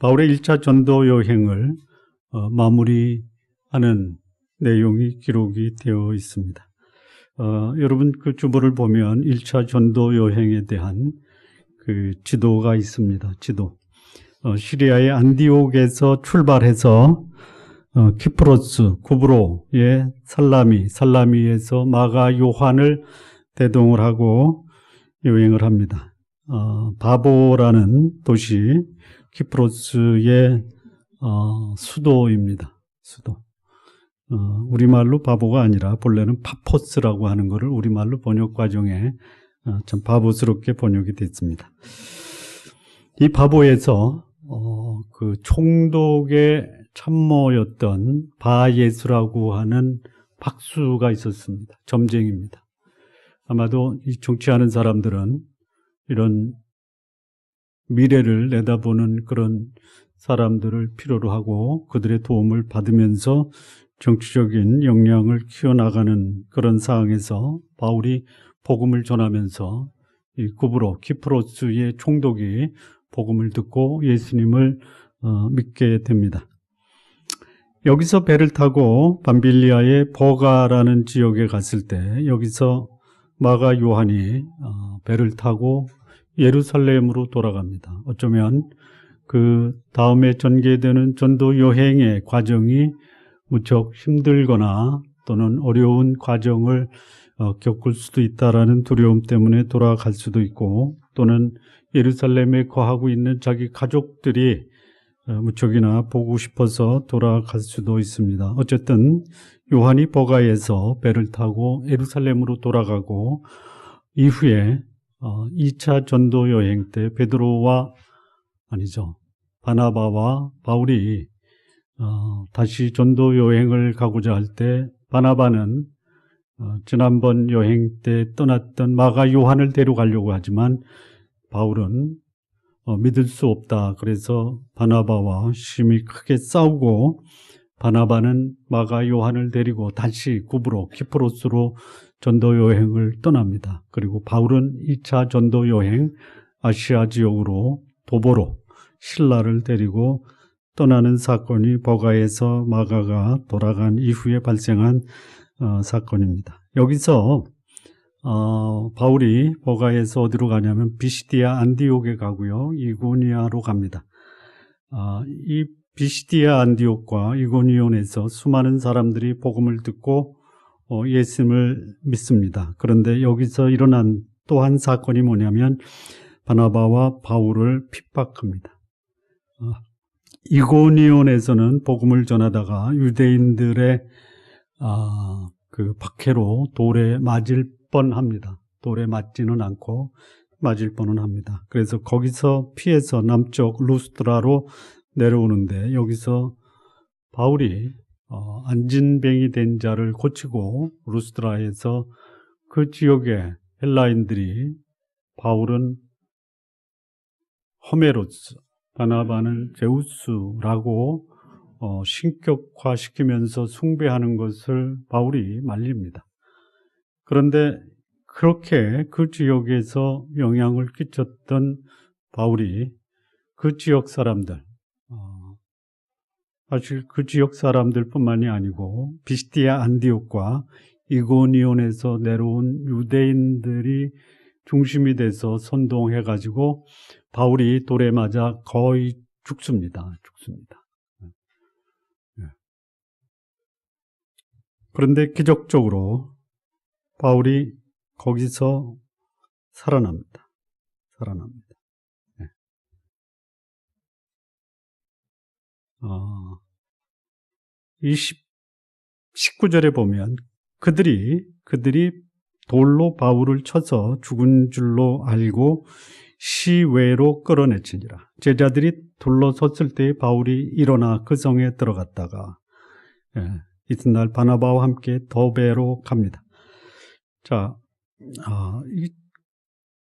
바울의 1차 전도 여행을 마무리하는 내용이 기록이 되어 있습니다. 여러분 그 주보를 보면 1차 전도 여행에 대한 그 지도가 있습니다. 지도. 시리아의 안디옥에서 출발해서 키프로스, 구브로의 살라미에서 마가 요한을 대동을 하고 여행을 합니다. 바보라는 도시, 키프로스의 수도입니다. 수도. 우리말로 바보가 아니라 본래는 파포스라고 하는 것을 우리말로 번역 과정에 참 바보스럽게 번역이 됐습니다. 이 바보에서 그 총독의 참모였던 바예수라고 하는 박수가 있었습니다. 점쟁입니다. 아마도 이 정치하는 사람들은 이런 미래를 내다보는 그런 사람들을 필요로 하고 그들의 도움을 받으면서 정치적인 역량을 키워나가는 그런 상황에서 바울이 복음을 전하면서 이 구브로, 키프로스의 총독이 복음을 듣고 예수님을 믿게 됩니다. 여기서 배를 타고 밤빌리아의 버가라는 지역에 갔을 때 여기서 마가 요한이 배를 타고 예루살렘으로 돌아갑니다. 어쩌면 그 다음에 전개되는 전도 여행의 과정이 무척 힘들거나 또는 어려운 과정을 겪을 수도 있다라는 두려움 때문에 돌아갈 수도 있고 또는 예루살렘에 거하고 있는 자기 가족들이 무척이나 보고 싶어서 돌아갈 수도 있습니다. 어쨌든 요한이 버가에서 배를 타고 예루살렘으로 돌아가고 이후에 2차 전도 여행 때 바나바와 바울이 다시 전도 여행을 가고자 할 때 바나바는 지난번 여행 때 떠났던 마가 요한을 데려가려고 하지만 바울은 믿을 수 없다. 그래서 바나바와 심히 크게 싸우고 바나바는 마가 요한을 데리고 다시 구브로, 키프로스로 전도 여행을 떠납니다. 그리고 바울은 2차 전도 여행 아시아 지역으로 도보로 신라를 데리고 떠나는 사건이 버가에서 마가가 돌아간 이후에 발생한 사건입니다. 여기서 바울이 버가에서 어디로 가냐면 비시디아 안디옥에 가고요. 이고니아로 갑니다. 이 비시디아 안디옥과 이고니온에서 수많은 사람들이 복음을 듣고 예수님을 믿습니다. 그런데 여기서 일어난 또 한 사건이 뭐냐면 바나바와 바울을 핍박합니다. 이고니온에서는 복음을 전하다가 유대인들의 그 박해로 돌에 맞을 뻔합니다. 돌에 맞지는 않고 맞을 뻔은 합니다. 그래서 거기서 피해서 남쪽 루스드라로 내려오는데 여기서 바울이 안진뱅이 된 자를 고치고 루스드라에서 그 지역의 헬라인들이 바울은 호메로스, 바나바는 제우스라고 신격화시키면서 숭배하는 것을 바울이 말립니다. 그런데 그렇게 그 지역에서 영향을 끼쳤던 바울이 그 지역 사람들, 사실 그 지역 사람들뿐만이 아니고 비시디아 안디옥과 이고니온에서 내려온 유대인들이 중심이 돼서 선동해가지고 바울이 돌에 맞아 거의 죽습니다. 그런데 기적적으로 바울이 거기서 살아납니다. 19절에 보면 그들이 돌로 바울을 쳐서 죽은 줄로 알고 시외로 끌어내치니라. 제자들이 둘러섰을 때 바울이 일어나 그 성에 들어갔다가 이튿날 바나바와 함께 더베로 갑니다. 자,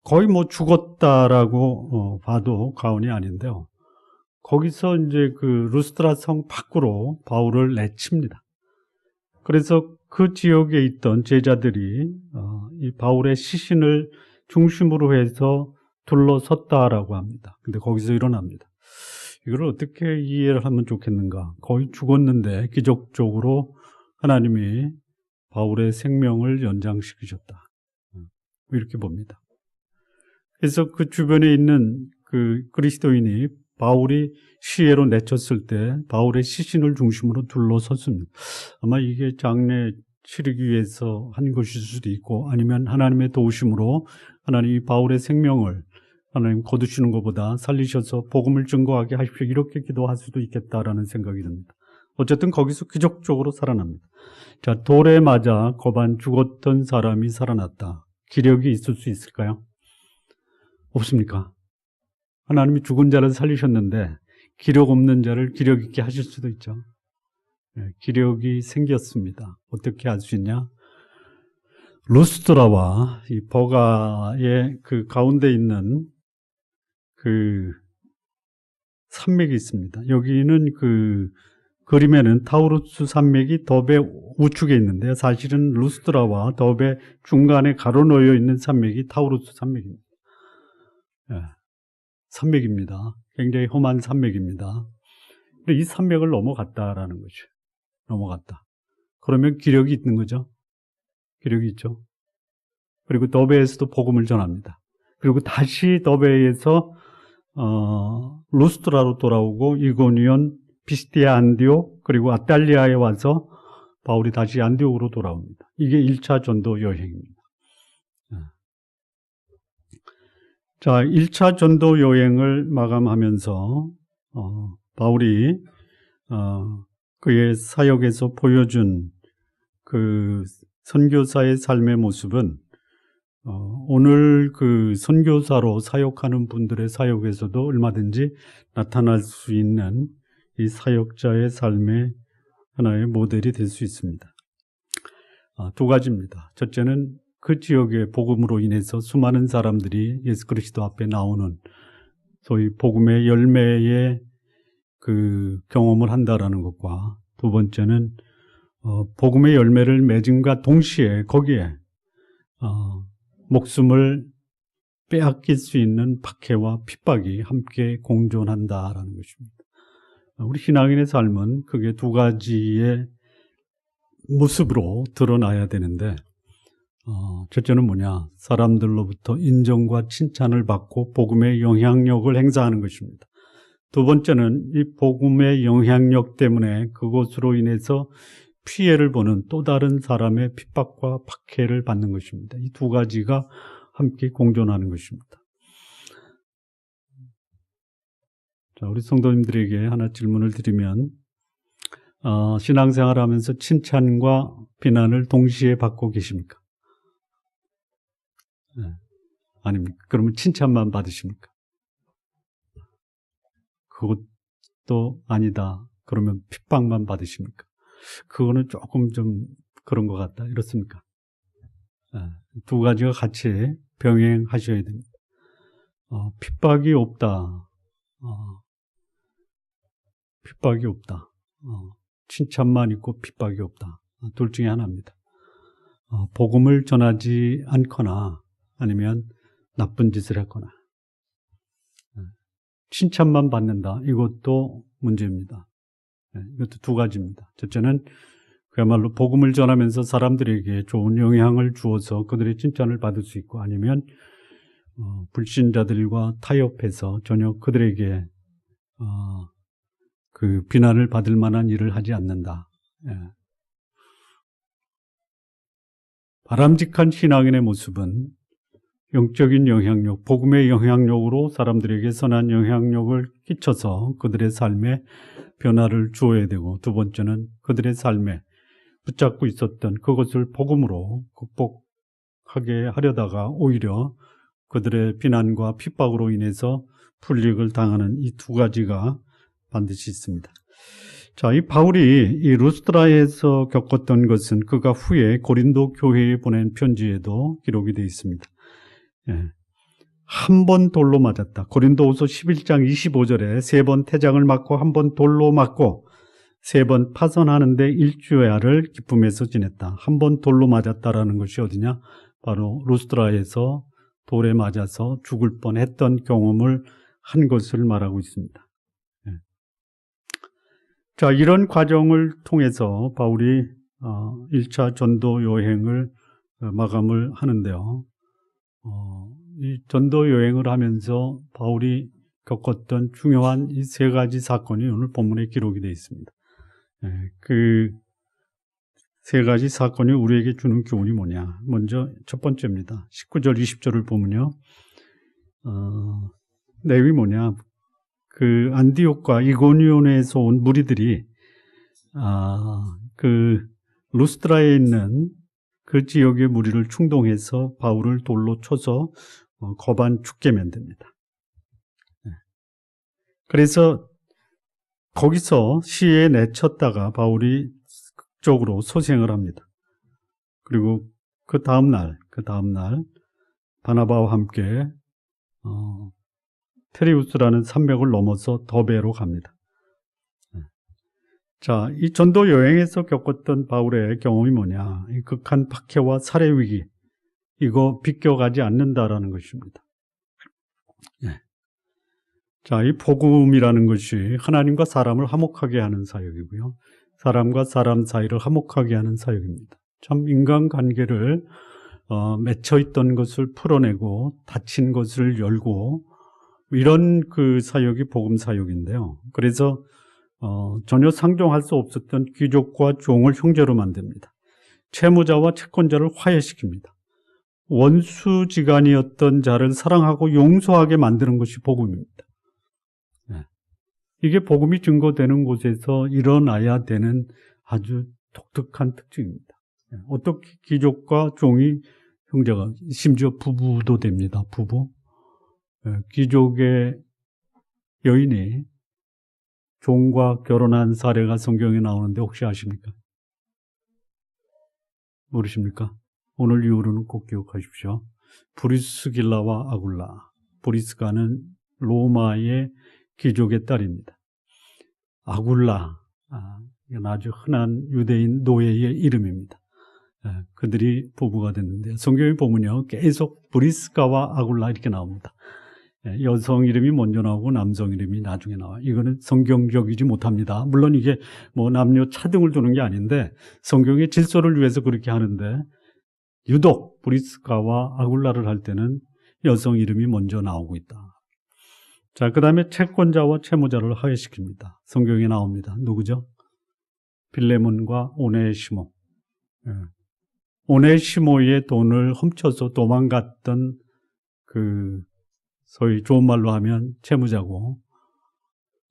거의 죽었다라고 봐도 과언이 아닌데요. 거기서 이제 그 루스드라 성 밖으로 바울을 내칩니다. 그래서 그 지역에 있던 제자들이 이 바울의 시신을 중심으로 해서 둘러섰다라고 합니다. 근데 거기서 일어납니다. 이걸 어떻게 이해를 하면 좋겠는가? 거의 죽었는데 기적적으로 하나님이 바울의 생명을 연장시키셨다. 이렇게 봅니다. 그래서 그 주변에 있는 그 그리스도인이 바울이 시해로 내쳤을 때 바울의 시신을 중심으로 둘러섰습니다. 아마 이게 장례 치르기 위해서 한 것일 수도 있고, 아니면 하나님의 도우심으로 하나님이 바울의 생명을 하나님 거두시는 것보다 살리셔서 복음을 증거하게 하십시오, 이렇게 기도할 수도 있겠다라는 생각이 듭니다. 어쨌든 거기서 기적적으로 살아납니다. 자, 돌에 맞아 거반 죽었던 사람이 살아났다. 기력이 있을 수 있을까요? 없습니까? 하나님이 죽은 자를 살리셨는데 기력 없는 자를 기력 있게 하실 수도 있죠. 기력이 생겼습니다. 어떻게 할 수 있냐? 루스드라와 이 버가의 그 가운데 있는 그 산맥이 있습니다. 여기는 그 그림에는 타우루스 산맥이 덥의 우측에 있는데요. 사실은 루스드라와 덥의 중간에 가로놓여 있는 산맥이 타우루스 산맥입니다. 산맥입니다. 굉장히 험한 산맥입니다. 이 산맥을 넘어갔다라는 거죠. 넘어갔다. 그러면 기력이 있는 거죠. 기력이 있죠. 그리고 더베에서도 복음을 전합니다. 그리고 다시 더베에서 루스트라로 돌아오고 이고니온, 비스티아, 안디옥, 그리고 아탈리아에 와서 바울이 다시 안디옥으로 돌아옵니다. 이게 1차 전도 여행입니다. 자, 1차 전도 여행을 마감하면서 바울이 그의 사역에서 보여준 그 선교사의 삶의 모습은 오늘 그 선교사로 사역하는 분들의 사역에서도 얼마든지 나타날 수 있는 이 사역자의 삶의 하나의 모델이 될 수 있습니다. 두 가지입니다. 첫째는 그 지역의 복음으로 인해서 수많은 사람들이 예수 그리스도 앞에 나오는 소위 복음의 열매의 그 경험을 한다라는 것과, 두 번째는 복음의 열매를 맺음과 동시에 거기에 목숨을 빼앗길 수 있는 박해와 핍박이 함께 공존한다라는 것입니다. 우리 신앙인의 삶은 그게 두 가지의 모습으로 드러나야 되는데, 첫째는 뭐냐? 사람들로부터 인정과 칭찬을 받고 복음의 영향력을 행사하는 것입니다. 두 번째는 이 복음의 영향력 때문에 그것으로 인해서 피해를 보는 또 다른 사람의 핍박과 박해를 받는 것입니다. 이 두 가지가 함께 공존하는 것입니다. 자, 우리 성도님들에게 하나 질문을 드리면, 신앙생활 하면서 칭찬과 비난을 동시에 받고 계십니까? 네. 아닙니까? 그러면 칭찬만 받으십니까? 그것도 아니다. 그러면 핍박만 받으십니까? 그거는 조금 좀 그런 것 같다. 이렇습니까? 두 가지가 같이 병행하셔야 됩니다. 핍박이 없다. 핍박이 없다. 칭찬만 있고 핍박이 없다. 둘 중에 하나입니다. 복음을 전하지 않거나 아니면 나쁜 짓을 했거나. 칭찬만 받는다. 이것도 문제입니다. 이것도 두 가지입니다. 첫째는 그야말로 복음을 전하면서 사람들에게 좋은 영향을 주어서 그들의 칭찬을 받을 수 있고, 아니면 불신자들과 타협해서 전혀 그들에게 그 비난을 받을 만한 일을 하지 않는다. 바람직한 신앙인의 모습은 영적인 영향력, 복음의 영향력으로 사람들에게 선한 영향력을 끼쳐서 그들의 삶에 변화를 주어야 되고, 두 번째는 그들의 삶에 붙잡고 있었던 그것을 복음으로 극복하게 하려다가 오히려 그들의 비난과 핍박으로 인해서 불이익을 당하는 이 두 가지가 반드시 있습니다. 자, 이 바울이 이 루스드라에서 겪었던 것은 그가 후에 고린도 교회에 보낸 편지에도 기록이 되어 있습니다. 한 번 돌로 맞았다. 고린도후서 11장 25절에 세 번 태장을 맞고 한 번 돌로 맞고 세 번 파선하는데 일주야를 기쁨에서 지냈다. 한 번 돌로 맞았다라는 것이 어디냐? 바로 루스드라에서 돌에 맞아서 죽을 뻔했던 경험을 한 것을 말하고 있습니다. 자, 이런 과정을 통해서 바울이 1차 전도 여행을 마감을 하는데요. 이 전도 여행을 하면서 바울이 겪었던 중요한 이 세 가지 사건이 오늘 본문에 기록이 되어 있습니다. 그 세 가지 사건이 우리에게 주는 교훈이 뭐냐? 먼저 첫 번째입니다. 19절, 20절을 보면요. 내용이 뭐냐? 그 안디옥과 이고니온에서 온 무리들이 그 루스드라에 있는 그 지역의 무리를 충동해서 바울을 돌로 쳐서 거반 죽게 만듭니다. 그래서 거기서 시에 내쳤다가 바울이 극적으로 소생을 합니다. 그리고 그 다음날 바나바와 함께 테리우스라는 산맥을 넘어서 더베로 갑니다. 자, 이 전도 여행에서 겪었던 바울의 경험이 뭐냐? 이 극한 박해와 살해 위기, 이거 비껴가지 않는다라는 것입니다. 자, 이 복음이라는 것이 하나님과 사람을 화목하게 하는 사역이고요. 사람과 사람 사이를 화목하게 하는 사역입니다. 참 인간관계를 맺혀있던 것을 풀어내고 닫힌 것을 열고 이런 그 사역이 복음 사역인데요. 그래서 전혀 상종할 수 없었던 귀족과 종을 형제로 만듭니다. 채무자와 채권자를 화해시킵니다. 원수지간이었던 자를 사랑하고 용서하게 만드는 것이 복음입니다. 이게 복음이 증거되는 곳에서 일어나야 되는 아주 독특한 특징입니다. 어떻게 귀족과 종이 형제가, 심지어 부부도 됩니다. 부부. 귀족의 여인이 종과 결혼한 사례가 성경에 나오는데 혹시 아십니까? 모르십니까? 오늘 이후로는 꼭 기억하십시오. 브리스길라와 아굴라. 브리스가는 로마의 귀족의 딸입니다. 아굴라, 이건 아주 흔한 유대인 노예의 이름입니다. 그들이 부부가 됐는데 성경에 보면요, 계속 브리스가와 아굴라 이렇게 나옵니다. 여성 이름이 먼저 나오고 남성 이름이 나중에 나와요. 이거는 성경적이지 못합니다. 물론 이게 뭐 남녀 차등을 두는 게 아닌데 성경의 질서를 위해서 그렇게 하는데 유독 브리스가와 아굴라를 할 때는 여성 이름이 먼저 나오고 있다. 자, 그 다음에 채권자와 채무자를 화해시킵니다. 성경에 나옵니다. 누구죠? 빌레몬과 오네시모. 오네시모의 돈을 훔쳐서 도망갔던 그 소위 좋은 말로 하면 채무자고,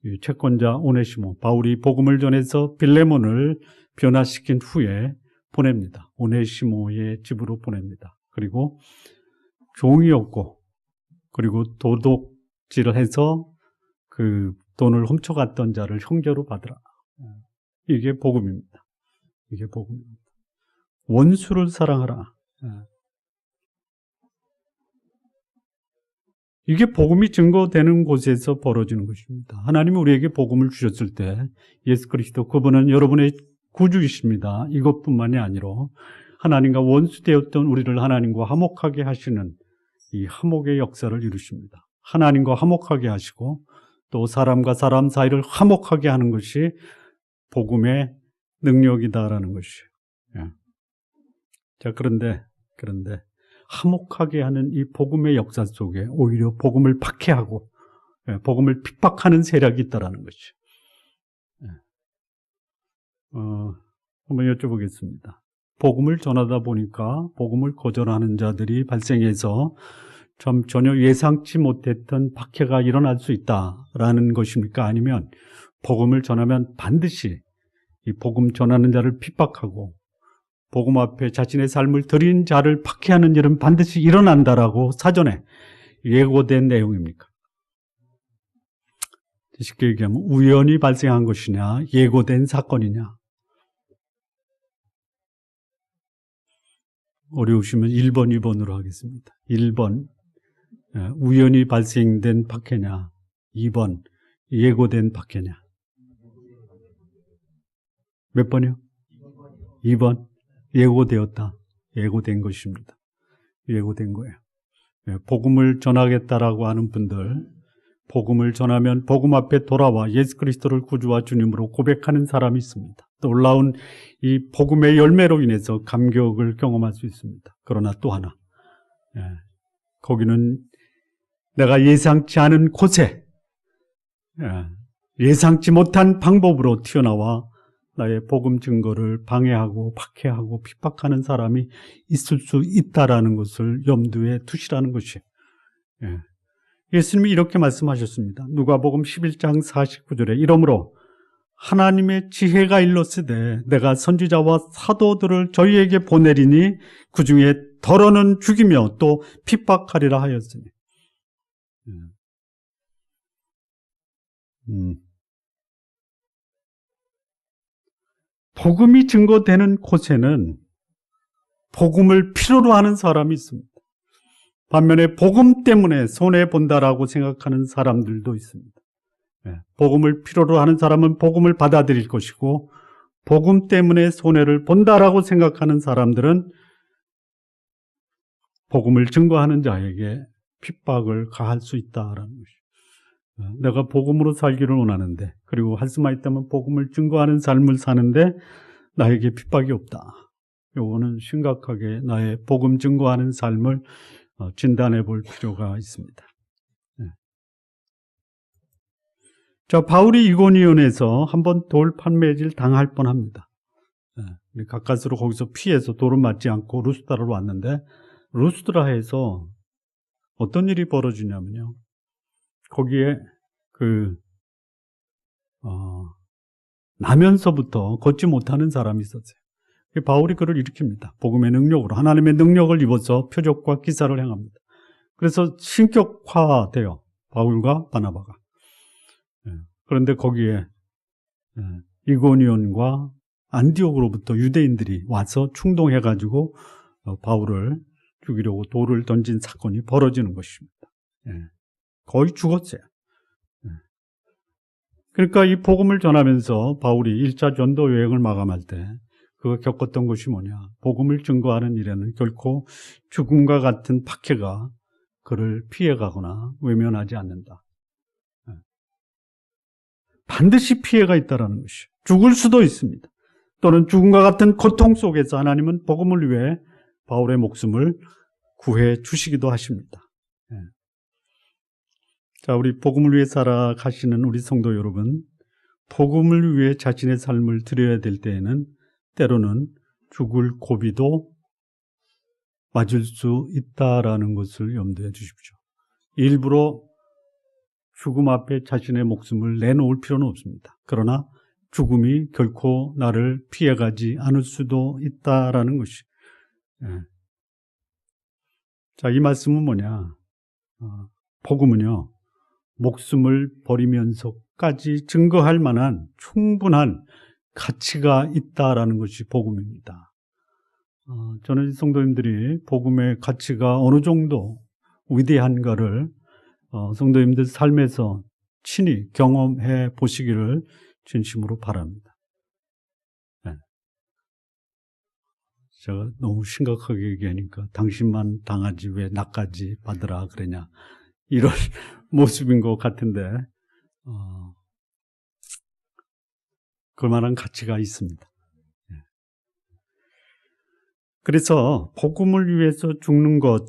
이 채권자 오네시모, 바울이 복음을 전해서 빌레몬을 변화시킨 후에 보냅니다. 오네시모의 집으로 보냅니다. 그리고 종이었고, 그리고 도둑질을 해서 그 돈을 훔쳐갔던 자를 형제로 받으라. 이게 복음입니다. 이게 복음입니다. 원수를 사랑하라. 이게 복음이 증거되는 곳에서 벌어지는 것입니다. 하나님이 우리에게 복음을 주셨을 때 예수 그리스도 그분은 여러분의 구주이십니다. 이것뿐만이 아니라 하나님과 원수되었던 우리를 하나님과 화목하게 하시는 이 화목의 역사를 이루십니다. 하나님과 화목하게 하시고 또 사람과 사람 사이를 화목하게 하는 것이 복음의 능력이다라는 것이에요. 자, 그런데 화목하게 하는 이 복음의 역사 속에 오히려 복음을 박해하고 복음을 핍박하는 세력이 있다라는 것이죠. 한번 여쭤보겠습니다. 복음을 전하다 보니까 복음을 거절하는 자들이 발생해서 참 전혀 예상치 못했던 박해가 일어날 수 있다라는 것입니까? 아니면 복음을 전하면 반드시 이 복음 전하는 자를 핍박하고 복음 앞에 자신의 삶을 드린 자를 박해하는 일은 반드시 일어난다라고 사전에 예고된 내용입니까? 쉽게 얘기하면 우연히 발생한 것이냐, 예고된 사건이냐. 어려우시면 1번, 2번으로 하겠습니다. 1번, 우연히 발생된 박해냐. 2번, 예고된 박해냐. 몇 번이요? 2번. 예고되었다. 예고된 것입니다. 예고된 거예요. 복음을 전하겠다라고 하는 분들, 복음을 전하면 복음 앞에 돌아와 예수 그리스도를 구주와 주님으로 고백하는 사람이 있습니다. 놀라운 이 복음의 열매로 인해서 감격을 경험할 수 있습니다. 그러나 또 하나, 거기는 내가 예상치 않은 곳에 예상치 못한 방법으로 튀어나와 나의 복음 증거를 방해하고 박해하고 핍박하는 사람이 있을 수 있다라는 것을 염두에 두시라는 것이에요. 예수님이 이렇게 말씀하셨습니다. 누가복음 11장 49절에 이러므로 하나님의 지혜가 일렀으되 내가 선지자와 사도들을 저희에게 보내리니 그 중에 더러는 죽이며 또 핍박하리라 하였으니. 복음이 증거되는 곳에는 복음을 필요로 하는 사람이 있습니다. 반면에 복음 때문에 손해본다라고 생각하는 사람들도 있습니다. 복음을 필요로 하는 사람은 복음을 받아들일 것이고 복음 때문에 손해를 본다라고 생각하는 사람들은 복음을 증거하는 자에게 핍박을 가할 수 있다라는 것이죠. 내가 복음으로 살기를 원하는데 그리고 할 수만 있다면 복음을 증거하는 삶을 사는데 나에게 핍박이 없다. 요거는 심각하게 나의 복음 증거하는 삶을 진단해 볼 필요가 있습니다. 자, 바울이 이고니온에서 한번 돌 판매질 당할 뻔합니다. 가까스로 거기서 피해서 돌을 맞지 않고 루스드라로 왔는데 루스드라에서 어떤 일이 벌어지냐면요. 거기에 나면서부터 걷지 못하는 사람이 있었어요. 바울이 그를 일으킵니다. 복음의 능력으로 하나님의 능력을 입어서 표적과 기사를 행합니다. 그래서 신격화돼요. 바울과 바나바가. 그런데 거기에 이고니온과 안디옥으로부터 유대인들이 와서 충동해가지고 바울을 죽이려고 돌을 던진 사건이 벌어지는 것입니다. 거의 죽었어요. 그러니까 이 복음을 전하면서 바울이 1차 전도 여행을 마감할 때 그가 겪었던 것이 뭐냐. 복음을 증거하는 일에는 결코 죽음과 같은 박해가 그를 피해가거나 외면하지 않는다. 반드시 피해가 있다는 것이죠. 죽을 수도 있습니다. 또는 죽음과 같은 고통 속에서 하나님은 복음을 위해 바울의 목숨을 구해 주시기도 하십니다. 자, 우리 복음을 위해 살아가시는 우리 성도 여러분, 복음을 위해 자신의 삶을 드려야 될 때에는 때로는 죽을 고비도 맞을 수 있다라는 것을 염두에 두십시오. 일부러 죽음 앞에 자신의 목숨을 내놓을 필요는 없습니다. 그러나 죽음이 결코 나를 피해가지 않을 수도 있다라는 것이. 자, 이 말씀은 뭐냐? 복음은요, 목숨을 버리면서까지 증거할 만한 충분한 가치가 있다라는 것이 복음입니다. 저는 성도님들이 복음의 가치가 어느 정도 위대한가를 성도님들 삶에서 친히 경험해 보시기를 진심으로 바랍니다. 제가 너무 심각하게 얘기하니까 당신만 당하지 왜 나까지 받으라 그러냐 이런 모습인 것 같은데 그럴만한 가치가 있습니다. 그래서 복음을 위해서 죽는 것,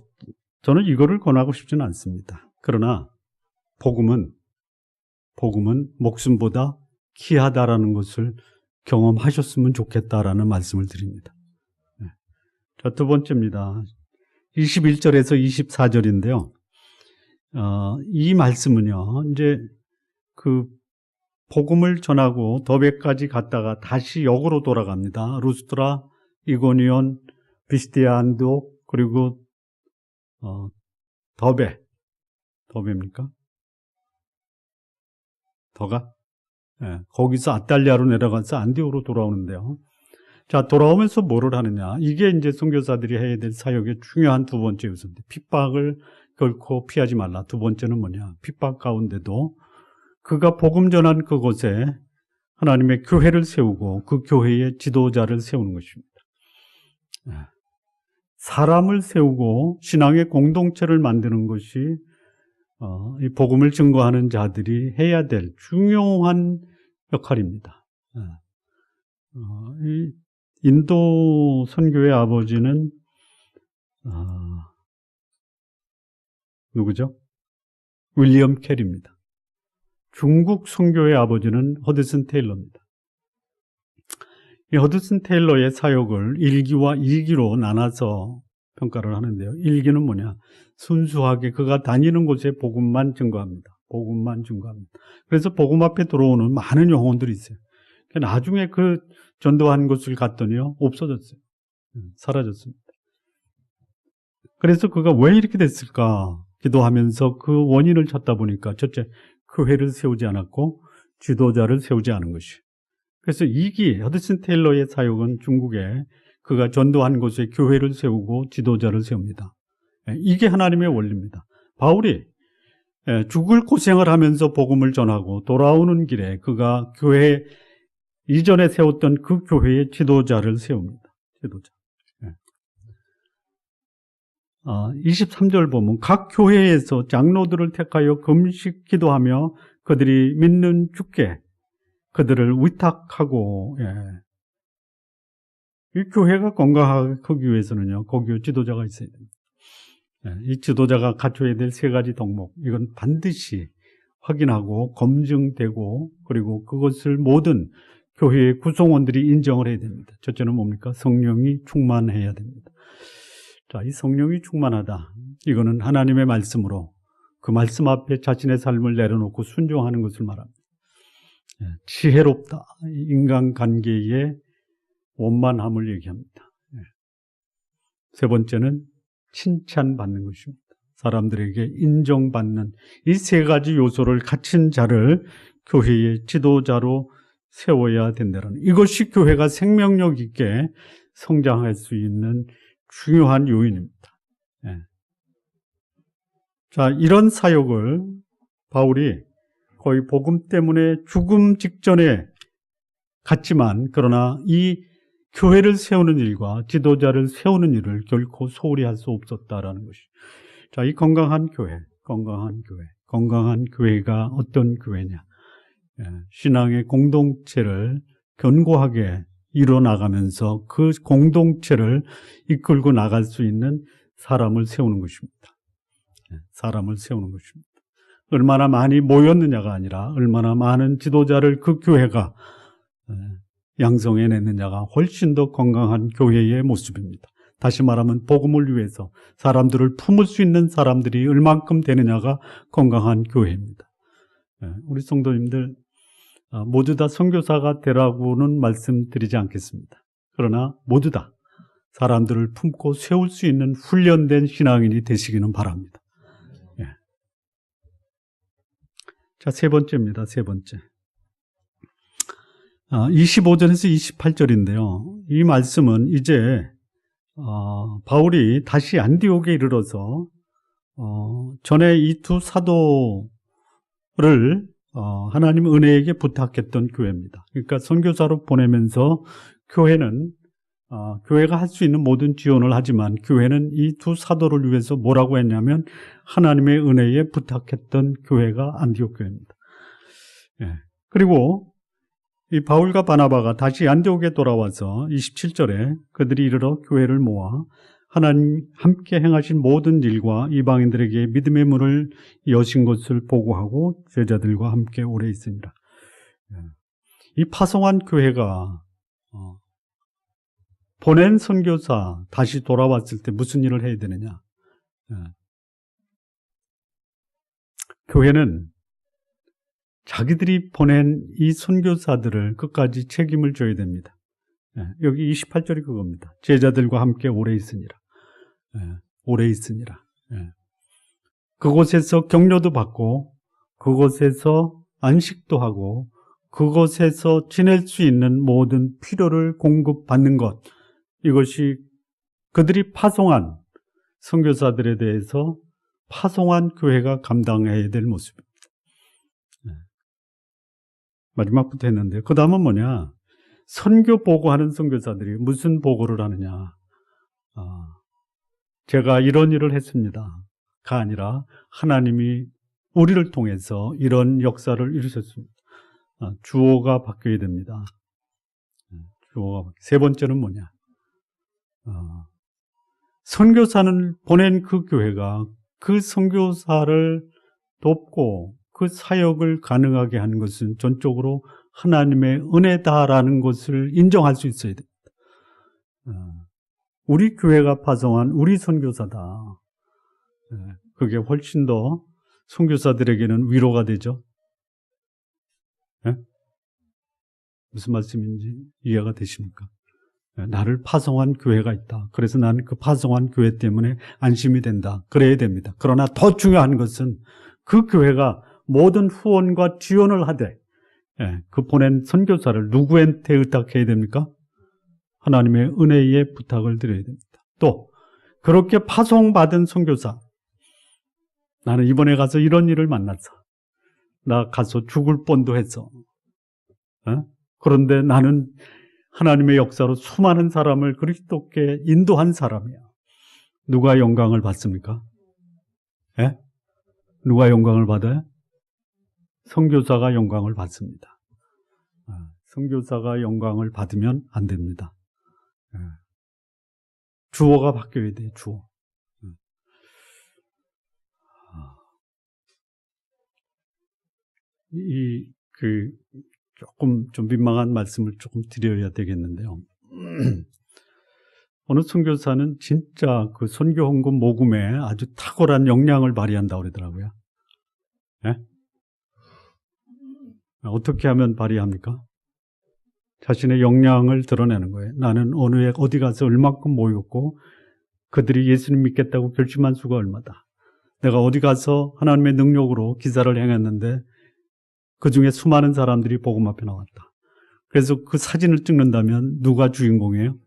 저는 이거를 권하고 싶지는 않습니다. 그러나 복음은 목숨보다 귀하다라는 것을 경험하셨으면 좋겠다라는 말씀을 드립니다. 자, 두 번째입니다. 21절에서 24절인데요. 이 말씀은요, 이제 그 복음을 전하고 더베까지 갔다가 다시 역으로 돌아갑니다. 루스드라, 이고니온, 비스디아, 안디옥, 그리고 더베입니까? 더가? 거기서 아탈리아로 내려가서 안디옥으로 돌아오는데요. 자, 돌아오면서 뭐를 하느냐? 이게 이제 선교사들이 해야 될 사역의 중요한 두 번째 요소인데, 핍박을 결코 피하지 말라. 두 번째는 뭐냐? 핍박 가운데도 그가 복음 전한 그곳에 하나님의 교회를 세우고 그 교회의 지도자를 세우는 것입니다. 사람을 세우고 신앙의 공동체를 만드는 것이 이 복음을 증거하는 자들이 해야 될 중요한 역할입니다. 이 인도 선교의 아버지는 누구죠? 윌리엄 캐리입니다. 중국 선교의 아버지는 허드슨 테일러입니다. 이 허드슨 테일러의 사역을 1기와 2기로 나눠서 평가를 하는데요. 1기는 뭐냐? 순수하게 그가 다니는 곳에 복음만 증거합니다. 복음만 증거합니다. 그래서 복음 앞에 들어오는 많은 영혼들이 있어요. 나중에 그 전도한 곳을 갔더니요, 없어졌어요. 사라졌습니다. 그래서 그가 왜 이렇게 됐을까 기도하면서 그 원인을 찾다 보니까 첫째, 교회를 세우지 않았고 지도자를 세우지 않은 것이. 그래서 2기 허드슨 테일러의 사역은 중국에 그가 전도한 곳에 교회를 세우고 지도자를 세웁니다. 이게 하나님의 원리입니다. 바울이 죽을 고생을 하면서 복음을 전하고 돌아오는 길에 그가 교회 이전에 세웠던 그 교회의 지도자를 세웁니다. 지도자. 23절 보면 각 교회에서 장로들을 택하여 금식 기도하며 그들이 믿는 주께 그들을 위탁하고, 이 교회가 건강하기 위해서는요, 거기에 지도자가 있어야 됩니다. 이 지도자가 갖춰야 될 3가지 덕목, 이건 반드시 확인하고 검증되고, 그리고 그것을 모든 교회의 구성원들이 인정을 해야 됩니다. 첫째는 뭡니까? 성령이 충만해야 됩니다. 자, 이 성령이 충만하다. 이거는 하나님의 말씀으로 그 말씀 앞에 자신의 삶을 내려놓고 순종하는 것을 말합니다. 지혜롭다. 인간관계의 원만함을 얘기합니다. 3번째는 칭찬받는 것입니다. 사람들에게 인정받는 이 3가지 요소를 갖춘 자를 교회의 지도자로 세워야 된다는, 이것이 교회가 생명력 있게 성장할 수 있는 중요한 요인입니다. 자, 이런 사역을 바울이 거의 복음 때문에 죽음 직전에 갔지만, 그러나 이 교회를 세우는 일과 지도자를 세우는 일을 결코 소홀히 할 수 없었다라는 것이. 자, 이 건강한 교회가 어떤 교회냐? 신앙의 공동체를 견고하게 이뤄나가면서 그 공동체를 이끌고 나갈 수 있는 사람을 세우는 것입니다. 사람을 세우는 것입니다. 얼마나 많이 모였느냐가 아니라 얼마나 많은 지도자를 그 교회가 양성해냈느냐가 훨씬 더 건강한 교회의 모습입니다. 다시 말하면 복음을 위해서 사람들을 품을 수 있는 사람들이 얼만큼 되느냐가 건강한 교회입니다. 우리 성도님들 모두 다 선교사가 되라고는 말씀드리지 않겠습니다. 그러나 모두 다 사람들을 품고 세울 수 있는 훈련된 신앙인이 되시기는 바랍니다. 자, 3번째입니다. 3번째. 25절에서 28절인데요. 이 말씀은 이제 바울이 다시 안디옥에 이르러서 전에 이 2 사도를 하나님 은혜에게 부탁했던 교회입니다. 그러니까 선교사로 보내면서 교회가 할 수 있는 모든 지원을 하지만 교회는 이 2 사도를 위해서 뭐라고 했냐면 하나님의 은혜에 부탁했던 교회가 안디옥 교회입니다. 그리고 이 바울과 바나바가 다시 안디옥에 돌아와서 27절에 그들이 이르러 교회를 모아 하나님 함께 행하신 모든 일과 이방인들에게 믿음의 문을 여신 것을 보고하고 제자들과 함께 오래 있으니라. 이 파송한 교회가 보낸 선교사 다시 돌아왔을 때 무슨 일을 해야 되느냐? 교회는 자기들이 보낸 이 선교사들을 끝까지 책임을 져야 됩니다. 여기 28절이 그겁니다. 제자들과 함께 오래 있으니라. 오래 있으니라. 그곳에서 격려도 받고 그곳에서 안식도 하고 그곳에서 지낼 수 있는 모든 필요를 공급받는 것, 이것이 그들이 파송한 선교사들에 대해서 파송한 교회가 감당해야 될 모습입니다. 마지막부터 했는데 그 다음은 뭐냐? 선교 보고하는 선교사들이 무슨 보고를 하느냐? 제가 이런 일을 했습니다가 아니라 하나님이 우리를 통해서 이런 역사를 이루셨습니다. 주어가 바뀌어야 됩니다. 세 번째는 뭐냐? 선교사는 보낸 그 교회가 그 선교사를 돕고 그 사역을 가능하게 하는 것은 전적으로 하나님의 은혜다라는 것을 인정할 수 있어야 됩니다. 우리 교회가 파송한 우리 선교사다. 그게 훨씬 더 선교사들에게는 위로가 되죠. 무슨 말씀인지 이해가 되십니까? 나를 파송한 교회가 있다. 그래서 나는 그 파송한 교회 때문에 안심이 된다. 그래야 됩니다. 그러나 더 중요한 것은 그 교회가 모든 후원과 지원을 하되 그 보낸 선교사를 누구한테 의탁해야 됩니까? 하나님의 은혜에 부탁을 드려야 됩니다. 또 그렇게 파송받은 선교사, 나는 이번에 가서 이런 일을 만났어. 나 가서 죽을 뻔도 했어. 그런데 나는 하나님의 역사로 수많은 사람을 그리스도께 인도한 사람이야. 누가 영광을 받습니까? 누가 영광을 받아요? 선교사가 영광을 받습니다. 선교사가 영광을 받으면 안 됩니다. 주어가 바뀌어야 돼요. 주어. 조금 좀 민망한 말씀을 조금 드려야 되겠는데요. 어느 선교사는 진짜 그 선교 헌금 모금에 아주 탁월한 역량을 발휘한다고 그러더라고요. 어떻게 하면 발휘합니까? 자신의 역량을 드러내는 거예요. 나는 어느에 어디 가서 얼마큼 모였고 그들이 예수님 믿겠다고 결심한 수가 얼마다. 내가 어디 가서 하나님의 능력으로 기사를 행했는데 그 중에 수많은 사람들이 복음 앞에 나왔다. 그래서 그 사진을 찍는다면 누가 주인공이에요?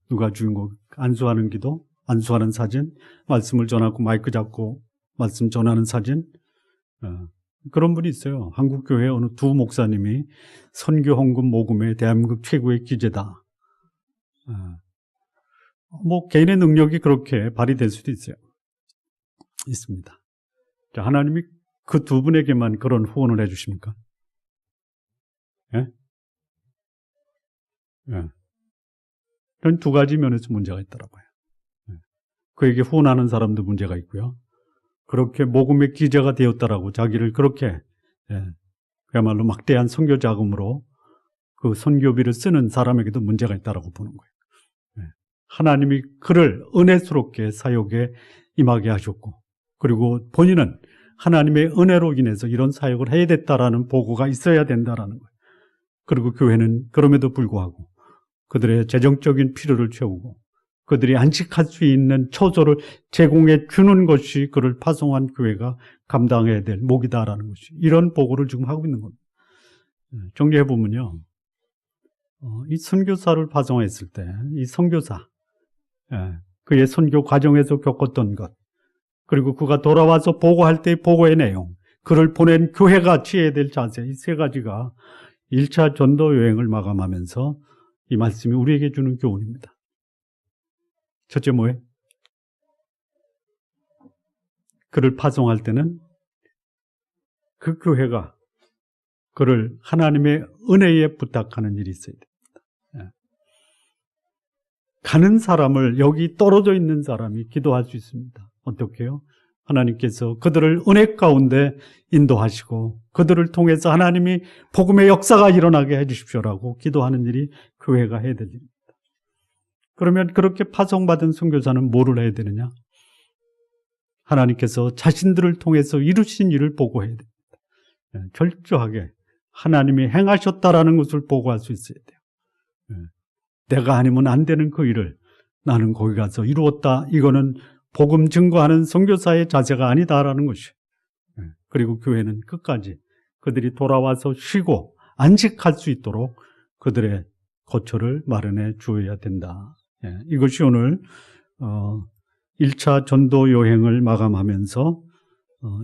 누가 주인공? 안수하는 기도, 안수하는 사진, 말씀을 전하고 마이크 잡고 말씀 전하는 사진. 그런 분이 있어요. 한국교회 어느 두 목사님이 선교 헌금 모금에 대한민국 최고의 기재다. 뭐 개인의 능력이 그렇게 발휘될 수도 있어요. 있습니다. 자, 하나님이 그 두 분에게만 그런 후원을 해주십니까? 그런 두 가지 면에서 문제가 있더라고요. 그에게 후원하는 사람도 문제가 있고요. 그렇게 모금의 기재가 되었다라고 자기를 그렇게 그야말로 막대한 선교 자금으로 그 선교비를 쓰는 사람에게도 문제가 있다라고 보는 거예요. 하나님이 그를 은혜스럽게 사역에 임하게 하셨고, 그리고 본인은 하나님의 은혜로 인해서 이런 사역을 해야 됐다라는 보고가 있어야 된다라는 거예요. 그리고 교회는 그럼에도 불구하고 그들의 재정적인 필요를 채우고 그들이 안식할 수 있는 처소를 제공해 주는 것이 그를 파송한 교회가 감당해야 될 목이다라는 것이, 이런 보고를 지금 하고 있는 겁니다. 정리해 보면요, 이 선교사를 파송했을 때 이 선교사, 그의 선교 과정에서 겪었던 것, 그리고 그가 돌아와서 보고할 때의 보고의 내용, 그를 보낸 교회가 취해야 될 자세, 이 세 가지가 1차 전도 여행을 마감하면서 이 말씀이 우리에게 주는 교훈입니다. 첫째 뭐예요? 그를 파송할 때는 그 교회가 그를 하나님의 은혜에 부탁하는 일이 있어야 됩니다. 가는 사람을, 여기 떨어져 있는 사람이 기도할 수 있습니다. 어떻게요? 하나님께서 그들을 은혜 가운데 인도하시고 그들을 통해서 하나님이 복음의 역사가 일어나게 해주십시오라고 기도하는 일이 교회가 해야 될 일입니다. 그러면 그렇게 파송받은 선교사는 뭐를 해야 되느냐? 하나님께서 자신들을 통해서 이루신 일을 보고해야 됩니다. 철저하게 하나님이 행하셨다라는 것을 보고할 수 있어야 돼요. 내가 아니면 안 되는 그 일을 나는 거기 가서 이루었다. 이거는 복음 증거하는 선교사의 자세가 아니다라는 것이. 그리고 교회는 끝까지 그들이 돌아와서 쉬고 안식할 수 있도록 그들의 거처를 마련해 주어야 된다. 이것이 오늘 1차 전도 여행을 마감하면서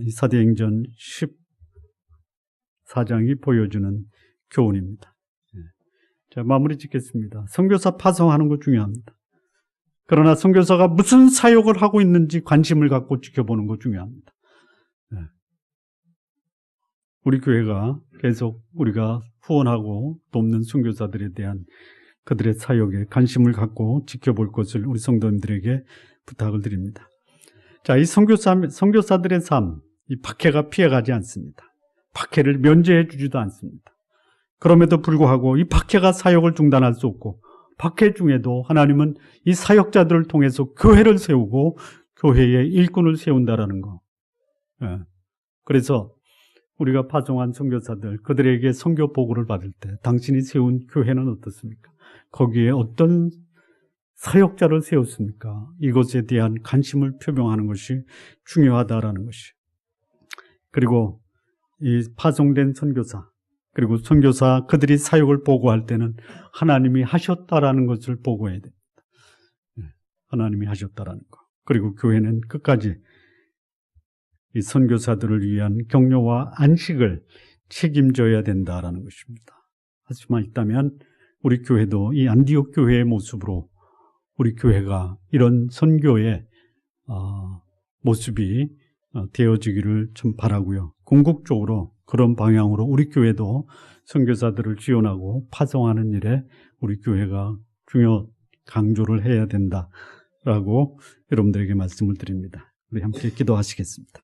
이 사도행전 14장이 보여주는 교훈입니다. 자, 마무리 짓겠습니다. 선교사 파송하는 거 중요합니다. 그러나 선교사가 무슨 사역을 하고 있는지 관심을 갖고 지켜보는 거 중요합니다. 우리 교회가 계속 우리가 후원하고 돕는 선교사들에 대한 그들의 사역에 관심을 갖고 지켜볼 것을 우리 성도님들에게 부탁을 드립니다. 자, 이 선교사들의 삶, 이 박해가 피해가지 않습니다. 박해를 면제해 주지도 않습니다. 그럼에도 불구하고 이 박해가 사역을 중단할 수 없고, 박해 중에도 하나님은 이 사역자들을 통해서 교회를 세우고 교회의 일꾼을 세운다라는 거. 예. 그래서 우리가 파송한 선교사들, 그들에게 선교 보고를 받을 때 당신이 세운 교회는 어떻습니까? 거기에 어떤 사역자를 세웠습니까? 이것에 대한 관심을 표명하는 것이 중요하다라는 것이. 그리고 이 파송된 선교사, 그리고 선교사 그들이 사역을 보고할 때는 하나님이 하셨다라는 것을 보고해야 됩니다. 하나님이 하셨다라는 것. 그리고 교회는 끝까지 이 선교사들을 위한 격려와 안식을 책임져야 된다라는 것입니다. 하지만 있다면 우리 교회도 이 안디옥 교회의 모습으로 우리 교회가 이런 선교의 모습이 되어지기를 좀 바라고요. 궁극적으로 그런 방향으로 우리 교회도 선교사들을 지원하고 파송하는 일에 우리 교회가 강조를 해야 된다라고 여러분들에게 말씀을 드립니다. 우리 함께 기도하시겠습니다.